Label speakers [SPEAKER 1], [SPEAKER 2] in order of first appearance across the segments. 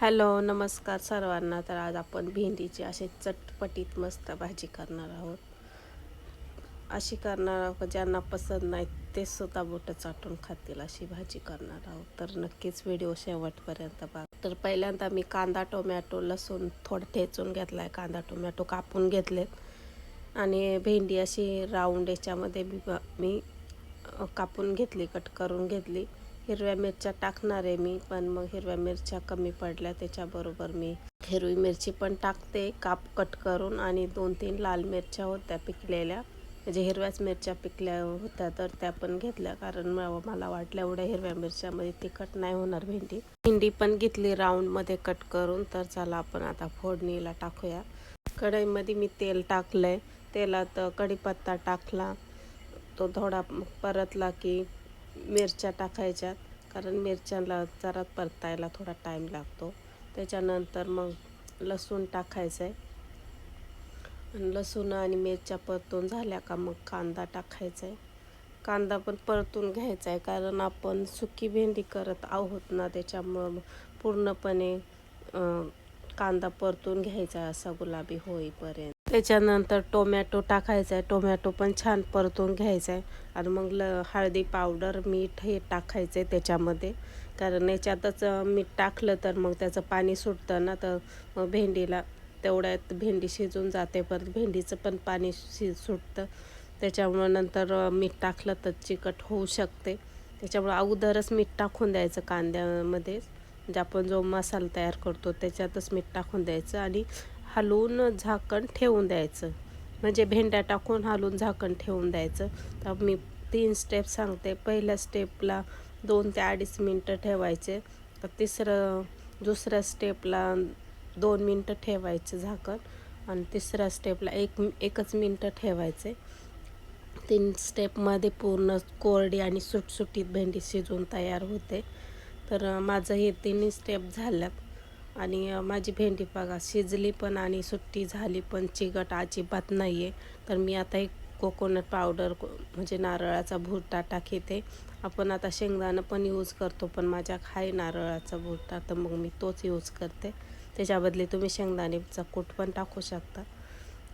[SPEAKER 1] Hello नमस्कार सर्वांना. तर आज आपण भेंडीची अशी चटपटीत मस्त भाजी करणार आहोत. अशी करणार आहोत ज्यांना पसंत नाही ते सुद्धा बोटं चाटून खातील अशी भाजी करणार आहोत. तर नक्कीच व्हिडिओ शेवटपर्यंत बघा. तर पहिल्यांदा मी कांदा टोमॅटो लसूण थोडं ठेचून घेतला आहे. कांदा टोमॅटो कापून घेतलेत आणि भेंडी अशी राऊंड याच्यामध्ये मी कापून घेतली, कट करून घेतली. हिरव्या मिरच्या टाकणार आहे मी, पण मग हिरव्या मिरच्या कमी पडल्या त्याच्याबरोबर मी हिरवी मिरची पण टाकते कट करून. आणि 2-3 लाल मिरच्या होत्या पिकलेल्या, म्हणजे हिरव्याच मिरच्या पिकल्या होत्या तर त्या पण घेतल्या, कारण मला वाटलं एवढ्या हिरव्या मिरच्यामध्ये तिखट नाही होणार. भेंडी पण घेतली राऊंडमध्ये कट करून. तर चला आपण आता फोडणीला टाकूया. कढईमध्ये मी तेल टाकलंय. तेलात कढीपत्ता टाकला, तो थोडा परतला की मिरच्या टाकायच्यात, कारण मिरच्याला जरा परतायला थोडा टाईम लागतो. त्याच्यानंतर मग लसूण टाकायचं आहे. लसूण आणि मिरच्या परतून झाल्या का मग कांदा टाकायचा आहे. कांदा पण परतून घ्यायचा आहे, कारण आपण सुकी भेंडी करत आहोत ना, त्याच्यामुळं पूर्णपणे कांदा परतून घ्यायचा आहे असा गुलाबी होईपर्यंत. त्याच्यानंतर टोमॅटो टाकायचा आहे. टोमॅटो पण छान परतून घ्यायचा आहे. आणि मग हळदी पावडर मीठ हे टाकायचं आहे त्याच्यामध्ये, कारण याच्यातच मीठ टाकलं तर मग त्याचं पाणी सुटतं ना, तर मग भेंडीला तेवढ्यात भेंडी शिजून जाते. परत भेंडीचं पण पाणी सुटतं. त्याच्यामुळं नंतर मीठ टाकलं तर चिकट होऊ शकते. त्याच्यामुळं अगोदरच मीठ टाकून द्यायचं कांद्यामध्ये, म्हणजे आपण जो मसाला तयार करतो त्याच्यातच मीठ टाकून द्यायचं आणि हलवून झाकण ठेवून द्यायचं. म्हणजे भेंड्या टाकून हलवून झाकण ठेवून द्यायचं. तर मी 3 स्टेप सांगते. पहिल्या स्टेपला 2 ते 2.5 मिनटं ठेवायचे. तर दुसऱ्या स्टेपला 2 मिनटं ठेवायचं झाकण, आणि तिसऱ्या स्टेपला 1 मिनटं ठेवायचे. 3 स्टेपमध्ये पूर्ण कोरडी आणि सुटसुटीत भेंडी शिजून तयार होते. तर माझं हे 3 स्टेप झाल्यात आणि माझी भेंडी बघा शिजली पण आणि सुट्टी झाली पण, चिकट अजिबात नाही आहे. तर मी आता एक कोकोनट पावडर म्हणजे नारळाचा भुरटा टाकते. आपण आता शेंगदाणं पण यूज करतो, पण माझ्या आहे नारळाचा भुरटा, तर मग मी तोच यूज करते. त्याच्या बदली तुम्ही शेंगदाण्याचा कूट पण टाकू शकता.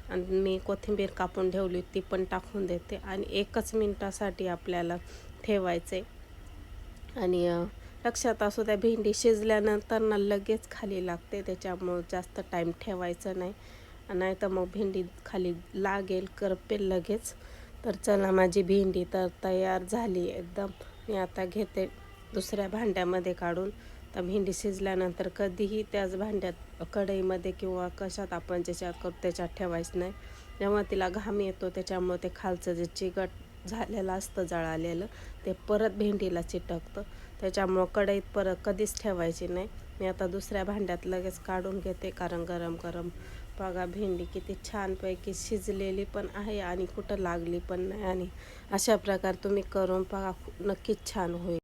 [SPEAKER 1] आणि मी कोथिंबीर कापून ठेवली ती पण टाकून देते. आणि 1 मिनटासाठी आपल्याला ठेवायचे. आणि लक्षात असू द्या, भेंडी शिजल्यानंतर ना लगेच खाली लागते, त्याच्यामुळं जास्त टाईम ठेवायचं नाही, नाही तर मग भेंडी खाली लागेल, करपेल लगेच. तर चला माझी भेंडी तर तयार झाली एकदम. मी आता घेते दुसऱ्या भांड्यामध्ये काढून. तर भेंडी शिजल्यानंतर कधीही त्याच भांड्यात कढईमध्ये किंवा कशात आपण ज्याच्यात करतो त्याच्यात ठेवायचं नाही. जेव्हा तिला घाम येतो त्याच्यामुळे ते खालचं जे चिकट झालेलं असतं जळालेलं ते परत भेंडीला चिटकतं. त्याच्यामुळं कढईत परत कधीच ठेवायची नाही. मी आता दुसऱ्या भांड्यात लगेच काढून घेते, कारण गरम गरम बघा भेंडी किती छानपैकी शिजलेली पण आहे आणि कुठं लागली पण नाही. आणि अशा प्रकारे तुम्ही करून बघा, नक्कीच छान होईल.